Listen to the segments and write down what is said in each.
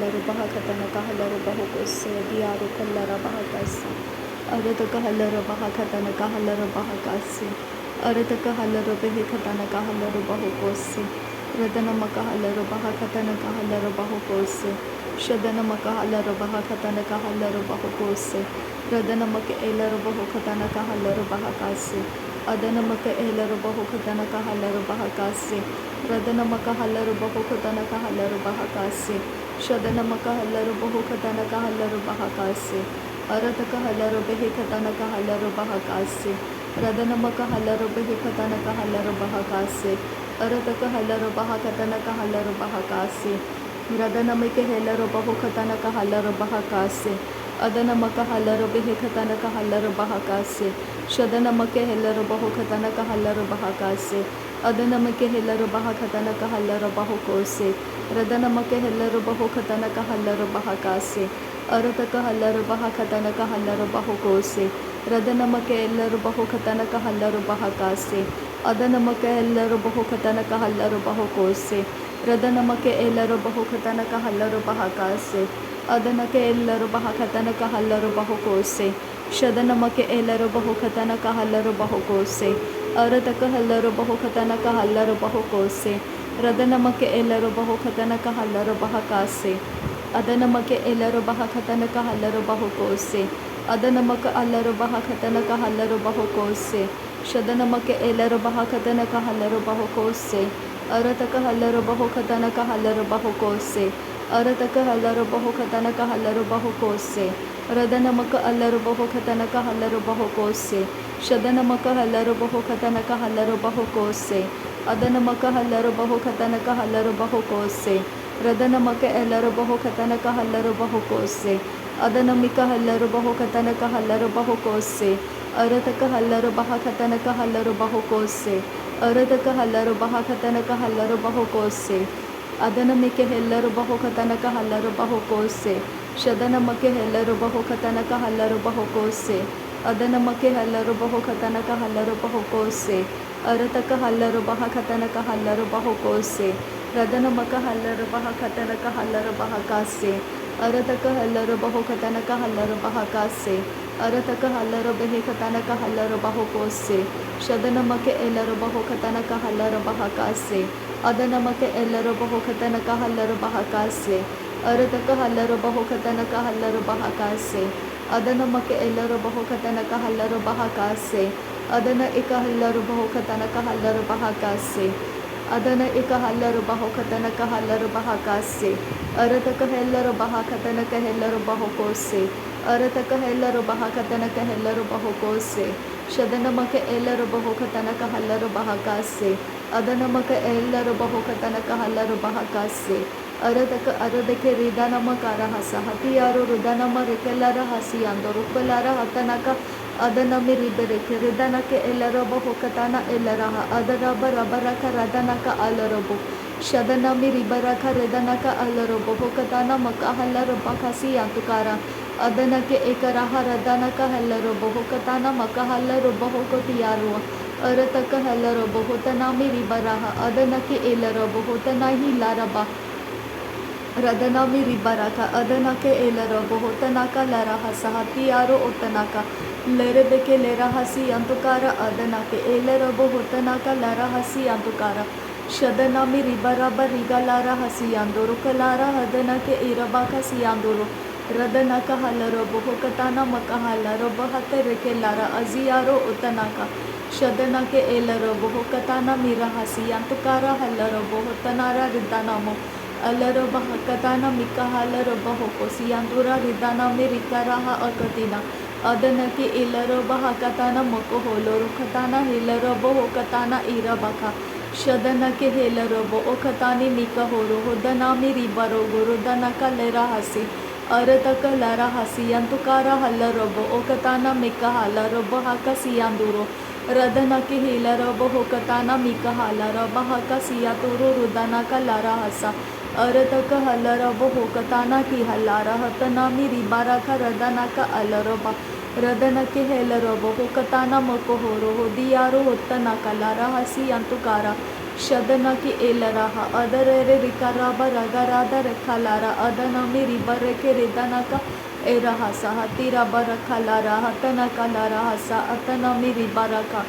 halaru baha katana ka halaru bahu kose diaru kallara baha kasi. Arata ka halaru baha katana ka halaru baha kasi. Arata ka halaru behe katana ka halaru bahu kose. Radana maka halaru baha katana ka halaru bahu kose. Shadana maka halaru baha katana ka halaru bahu kose. Radana maka elaru bahu katana ka halaru baha kasi. Adana maka elaru bahu katana ka halaru baha kasi. Radana maka halaru bahu katana ka halaru baha kasi. Shadana maka halaru bahu katana ka halaru baha kasi. Arata ka halaru behe katana ka halaru baha kasi. Radana maka halaru behe katana ka halaru baha kasi. Arata ka halaru baha katana ka halaru baha kasi. Radana maka halaru bahu katana ka halaru baha kasi. Adana maka halaru behe katana ka halaru baha kasi. Shadana maka halaru bahu katana ka halaru baha kasi. Adana maka halaru baha katana ka halaru bahu kose. Radana maka halaru bahu katana ka halaru baha kasi. Arata ka halaru baha katana ka halaru bahu kose. Radana maka halaru bahu katana ka halaru baha kasi. Adana maka halaru bahu katana ka halaru bahu kose. Radana maka halaru bahu katana ka halaru baha kasi. Adana ke halaru baha katana ka halaru bahu kose. Shadana maka halaru bahu katana ka halaru bahu kose. Arata ka halaru bahu katana ka halaru bahu kose. Radana maka halaru bahu katana ka halaru baha kasi. Adana maka halaru baha katana ka halaru bahu kose. Adana maka halaru baha katana ka halaru bahu kose. Shadana maka halaru baha katana ka halaru bahu kose. Arata ka halaru bahu katana ka halaru bahu kose. Arata ka halaru bahu katana ka halaru bahu kose. Radana maka halaru bahu katana ka halaru bahu kose. Shadana maka halaru bahu katana ka halaru bahu kose. Adana maka halaru bahu katana ka halaru bahu kose. Radana maka halaru bahu katana ka halaru bahu kose. Adana mika halaru bahu katana ka halaru bahu kose. Arata ka halaru baha katana ka halaru bahu kose. Arata ka halaru baha katana ka halaru bahu kose. Adana mika halaru bahu katana ka halaru bahu kose. Shadana maka halaru bahu katana ka halaru bahu kose. Adana maka halaru bahu katana ka halaru bahu kose. Arata ka halaru baha katana ka halaru bahu kose. Radana maka halaru baha katana ka halaru baha kase. Arata ka halaru bahu katana ka halaru baha kase. Arata ka halaru behe katana ka halaru bahu kose. Shadana maka halaru bahu katana ka halaru baha kase. Adana maka halaru bahu katana ka halaru baha kase. Arata ka halaru bahu katana ka halaru baha kase. Adana maka halaru bahu katana ka halaru baha kase. Adana ika halaru bahu katana ka halaru baha kase. Adana ika halaru bahu katana ka halaru baha kase. Arata ka halaru baha katana ka halaru bahu kose. Arata ka halaru baha katana ka halaru bahu kose. Shadana maka halaru bahu katana ka halaru baha kase. Adana maka halaru bahu katana ka halaru baha kase. Arata ka arada ke ridana maka rahasa hatiyaru ridana ma rekelara hasi andoru pelara hatana ka adana mi ribere ke ridana ke halaru bahu katana elaraha adana barabara ka radana ka alarobu. Shadana mi ribara ka redana ka alarobu katana maka halaru bakasi antukara. Adana ke ekaraha radana ka halaru bahu katana maka halaru bahu kotiyaru. Arata ka halaru bahu tana mi ribaraha adana ke elaru bahu tana hi laraba. Radana mi ribaraka adana ke elaro bohotana ka lara hasahati yaro otanaka lere beke lera hasi antukara adana ke elaro bohotana ka lara hasi antukara shadana mi ribara bariga lara hasi andoro kalara adana ke irabaka si andoro radana ka halaro bohokatana maka halaro bahatere ke lara aziyaro otanaka shadana ke elaro bohokatana mira hasi antukara halaro bohotanara ridanamo अलरो बहकताना Mika हालरो बहोको सियांदुरा रिदाना मेरिकाराहा अकतिना अदन के इलरो बहकताना मको होलोरो खताना हिलरो बहोकताना इरबका शदन के हेलरो बोकतानी मिका होरो होदना मेरी बरो गुरुदना का लेरा हसी अरतक लरा हसी अंतुकारा हलरो बोकताना मिका हालरो बहका सियांदुरो रदना के हिलरो बहोकताना मिका हालरो बहका सियातुरो रुदना का लरा हसा अरतक हलरा बोकताना की हलारा हतना मी रिबारा का रदना का अलरबा रदन के हेलरो बोकताना मको होरो हो दियारो होतना का लारा हसी अंतुकारा Shadana ki elaraha adarere rikaraba ragarada rekalara adanami ribareke ridanaka eraha sahatira barakalara hatana kalara hasa atanami ribaraka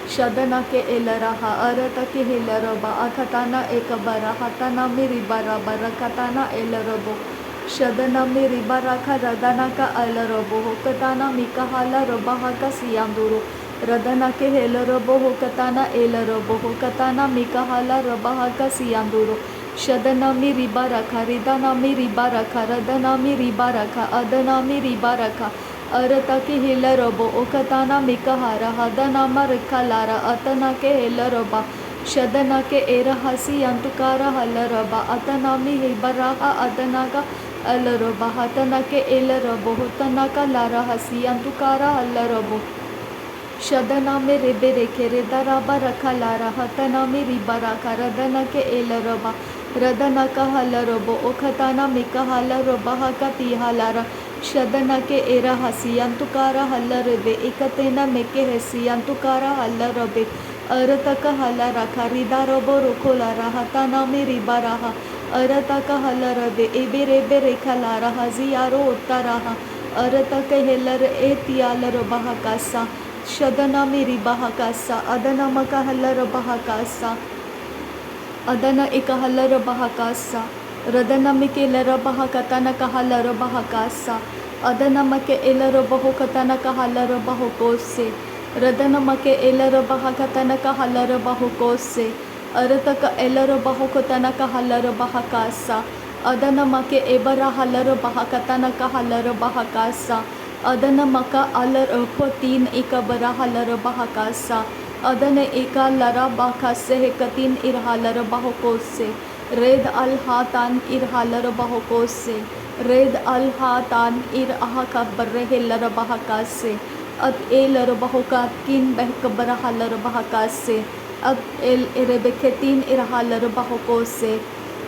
Shadana ke elaraha arata ki hilaraba akatana ekabara hatana miribara barakatana elarabo Shadana miribaraka radanaka alarabo hokatana mikahala robahaka siyanduru Radana ke helarabo hokatana elarabo hokatana mikahala robahaka siyanduru Shadana miribaraka ridana miribaraka radana miribaraka adana miribaraka Arata ke hilarabo okatana mikahara hadana marikalara atana ke hilaraba Shadana ke erahasi yantukara halaraba atana mi hibaraha atanaka alaraba hatana ke elarabo hutanaka lara hasi yantukara halarabo Shadana me rebere ke redaraba rakalara hatana mi ribaraka radana ke elaraba radana ka halarabo okatana mikahala robaha kati halara Shadana ke era hasiyantukara halarabe ikatena meke hesiyantukara halarabe arataka halara karidarobo rokolara hatana miribaraha arataka halarabe ebere kalara haziyaro uttaraha arataka helar etiyalar bahakasa Shadana miribahakasa adana maka halar bahakasa adana ikahalar bahakasa Radana mike lara bahakatana kahalara bahakasa adana make elara bahokatana kahalara bahokose radana make elara bahakatana kahalara bahokose arataka elara bahokatana kahalara bahakasa adana make ebara halara bahakatana kahalara bahakasa adana maka alar tin ikabara halara bahakasa adana eka lara bahakase hekatin irhalara bahokose Red al-Hatan irhalar bahokose Red al-Hatan irahaka barrehelar bahakase At elar bahokat kin behkabara halar bahakase At el irebeketin irhalar bahokose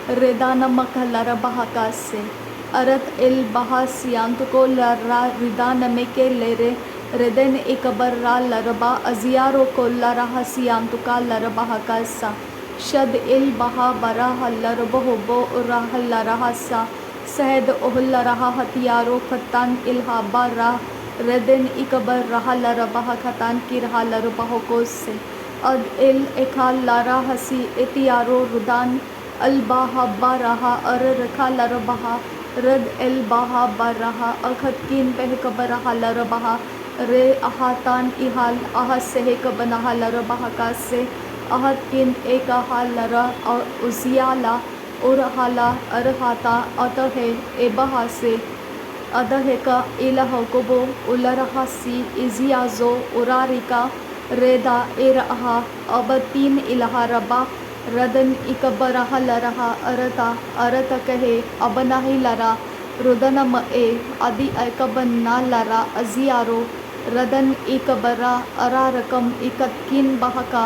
Redana makalara bahakase Arat el bahasyantuko lara ridana meke lere Reden ikabarra laraba aziaro ko lara hasyantuka lara bahakasa Shad il baha bara hallar bohobo rahallarahasa Sahad ohullaraha hatiyaro khatan ilhabara Reden ikabar rahallara baha khatan kirhalar bahokose Ad il ekhal lara hasi etiyaro rudan al baha baraha ar rakhalar baha Rad el baha baraha akhatkin behkabara halar baha Re ahatan ihal ahasehek banahalar bahakase ahad kin eka halara uziala urhala arhata atahe ebahase adaheka ilahokobo ularahasi iziazo urarika reda eraha abatin ilaharaba radan ikabaraha laraha arata arata kahe abanahi lara rudanam e adi ekabanna lara aziaro radan ikabara ararakam ikatkin bahaka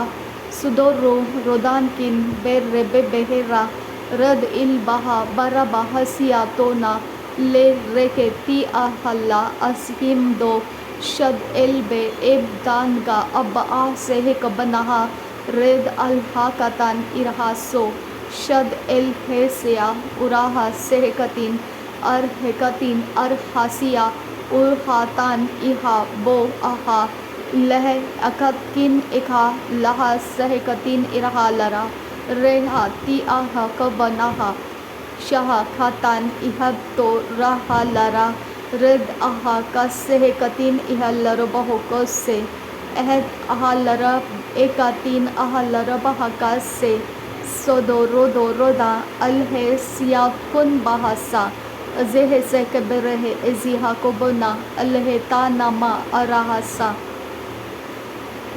Sudoro Rodankin Ber Rebe Behera Rad il Baha Bara Bahasia Tona Le Reke Ti Ahalla Ashim Do Shad Elbe Ebdanga Abba Sehek Banaha Red Al Hakatan Irhaso Shad El Hesia Uraha Sehekatin Ar Hekatin Ar Hasia Urhatan Iha Bo Aha लह अकतिन इखा लहा सहकतिन इरहा लरा रेहा ती आहा कबनाहा शाह खातान इहब तो रहा लरा रद आहा का सहकतिन इहा लर बहु से अहद आहा लरा एकातिन आहा लर बहा से सोदो रोदा अलहे सिया कुन बहासा जेह से कबरहे इजिहा को बना अलहे तानामा अराहसा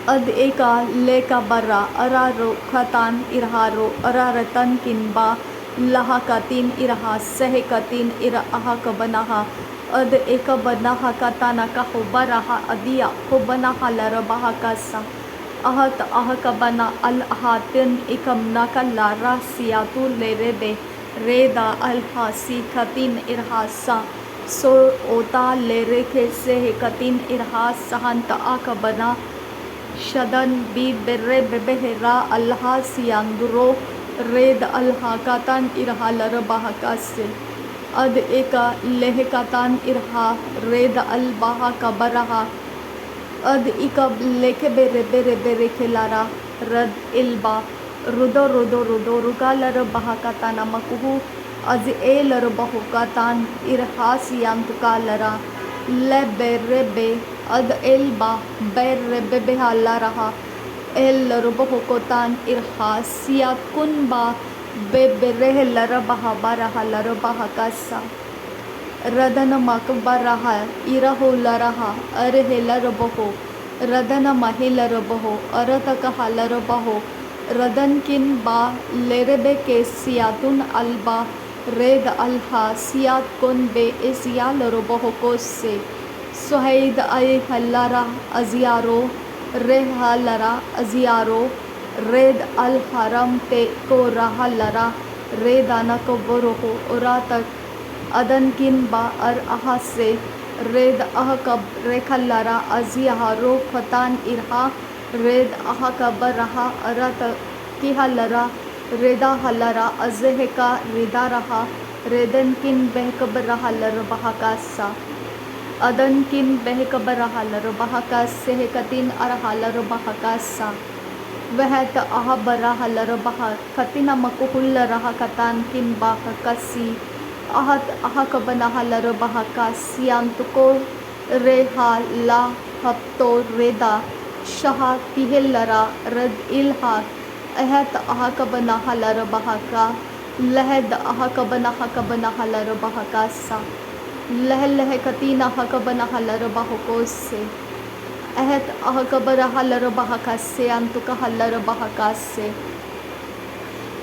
Ad eka leka bara araro khatan irharo araratan kinba lahakatin irha sehekatin iraha kabanaha ad eka banaha katana ka hobaraha adia hobanaha larabaha kasa ahat ahakabana al ahatin ikamna kallara siyatu lerebe reda al hasi khatin irhasa so ota lere ke sehekatin irha sahanta akabana Shadan bi berre bebehera alha sianduro red alha katan irhalar bahakase ad eka lehkatan irha red albaha kabaraha ad ikab leke bere bere bere kelara rad ilba rudo rugalar bahakatana makuhu az elar bahukatan irhas yantukalara le bere be ad elba bere bebe halara el rubahukotan irhas yakunba bebere larabaha baraha larabahakasa Radana makbaraha iraho laraha arhe larabaho radana mahila rabaho arataka halarabaho radan kin ba lerebe ke siyatun alba red alha siyat kun be isya larabaho kosse suhaid ay hallara aziaro reha lara aziaro red al haram te ko raha lara redana ko boroho oratak अदन किन बा अर अहा से रेद अह कब रेखल्लारा अजिया रो फतान इरहा रेद अह कब रहा अरत किहा लरा रेदा हलरा अजह का रिदा रहा रेदन किन बहकब रहा लर बहकासा अदन किन बहकब रहा लर बहकास से कतिन अरहा लर बहकासा वह त अह बरा लर बह कतिना मकुहुल रहा कतान किन बा कसी ahat ahaka banahalar bahaka siyantuko reha la hapto reda shaha tihellara rad ilha ahat ahaka banahalar bahaka lahad ahaka banahalar bahaka sa leh katina ahaka banahalar bahako se ahat ahaka banahalar bahaka siyantuka halar bahaka se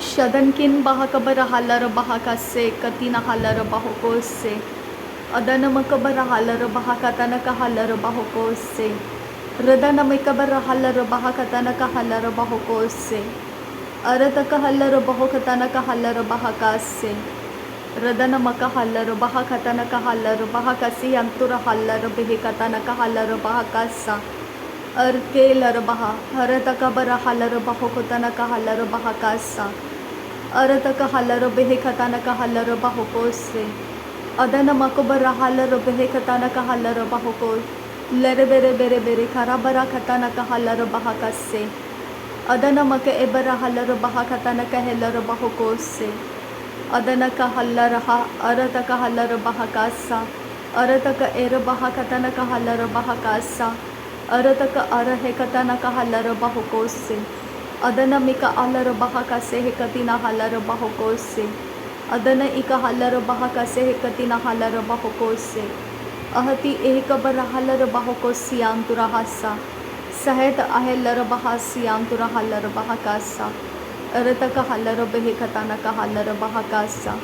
शदन किन बहकबर hauler बहका से कतिना hauler बहको से अदन मकबर hauler बहकतन का hauler बहको से रदन मकबर hauler बहकतन का hauler बहको से अरत का हालर बहकतन का हालर बहका से रदन मक हालर बहकतन का हालर बहका से अंतुर हालर बहकतन का हालर बहका सा अर के लर बहा हरत कबर हालर बहकतन का हालर बहका सा अरत का हलर बेहकतान का हलर बहुको से अदन मकबर हलर बेहकतान का हलर बहुको लर बेरे बेरे बेरे खराबरा खतान का हलर बहका से अदन मक एबर हलर बहकतान का हलर बहुको से अदन का हलर हा अरत का हलर बहका सा अरत का एर बहकतान का हलर बहका सा अरत का अरहकतान का हलर बहुको से अदन मिका अलर बहका से कतिना हलर बहको से अदन इका हलर बहका से कतिना हलर बहको से अहति एक बर हलर बहको सियांतुरा हसा सहत अहलर बहा सियांतुरा हलर बहका सा अरत का हलर बहकताना का हलर बहका सा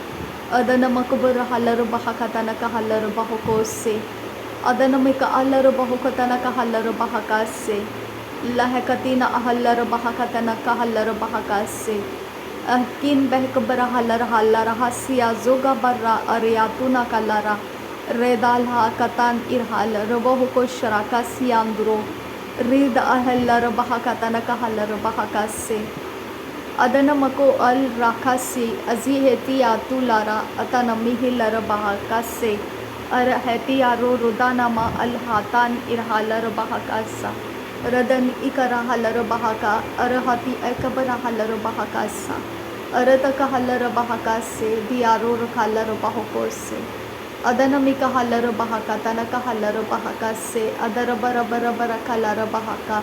अदन मकबर हलर बहकताना का हलर बहको से अदन मिका अलर बहकताना का हलर बहका से लहकतीना अहलर बहकतन कहलर बहका से अहकिन बहकबर हलर हलर हसिया जोगा बर्रा अरियातुना कलरा रेदाल हा कतान इरहल रबहु को शराका सियांदरो रिद अहलर बहकतन कहलर बहका से अदन मको अल राखा सी अजी हेती आतु लारा अतन मिहिलर बहका से अर हेती आरो रुदानमा अल हातान इरहलर बहका सा रदन इकरा हलर बहका अरहती एकबर हलर बहका सा अरतक हलर बहका से दियारो हलर बहको से अदन मिका हलर बहका तनक हलर बहका से अदर बर बर बर कलर बहका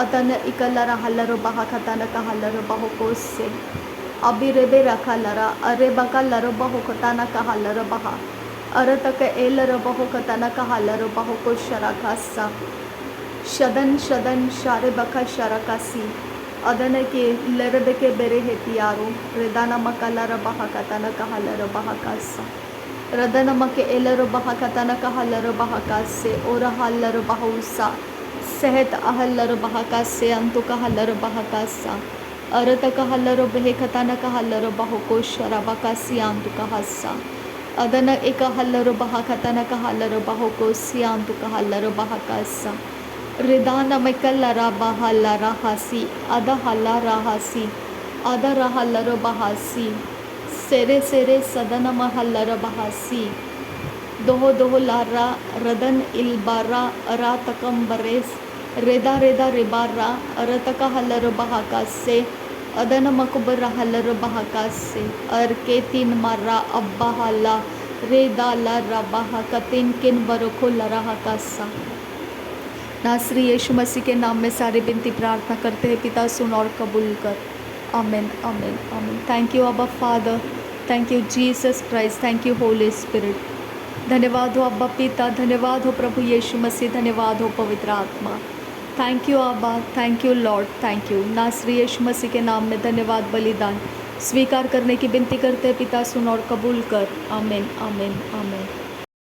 अतन इकलर हलर बहका तनक हलर बहको से अबिरेबे रखलरा अरे बकलर बहक तनक हलर बहा अरतक एलर बहक तनक हलर बहको शरका सा शदन शदन शारे बका शरकासी अदन के लरब के बेरे हेतियारो रदाना मकलर बहकतन कहलर बहकासा रदन मके एलर बहकतन कहलर बहकासे और हलर बहुसा सहत अहलर बहकासे अंतु कहलर बहकासा अरत कहलर बहकतन कहलर बहुको शरबकासी अंतु कहसा अदन एक हलर बहकतन कहलर बहुको सियांतु कहलर बहकासा रिदाना मैकल्ला राबाहल्ला राहासी अदा हल्ला राहासी अदा रहल्ला रबाहासी सेरे सेरे सदन महल्ला रबाहासी दोहो दोहो लारा रदन इल्बारा अरा तकम्बरेस रेदा रेदा रिबारा अरतका हल्लर बहाकासे अदन मकबर हल्लर बहाकासे अरके तीन मारा अब्बा हल्ला रेदा ला रबाहा कतिन किन बरको लराहकासा। नासरी यीशु मसीह के नाम में सारी विनती प्रार्थना करते हैं पिता, सुन और कबूल कर। आमीन आमीन आमीन। थैंक यू अब्बा father, thank you Jesus Christ, thank you Holi spirit. धन्यवाद हो अब्बा पिता, धन्यवाद हो प्रभु यीशु मसीह, धन्यवाद हो पवित्र आत्मा। थैंक यू अब्बा, thank you Lord, thank you. नासरी यीशु मसीह के नाम में धन्यवाद बलिदान स्वीकार करने की विनती करते हैं पिता, सुन और कबूल कर। आमीन आमीन आमीन।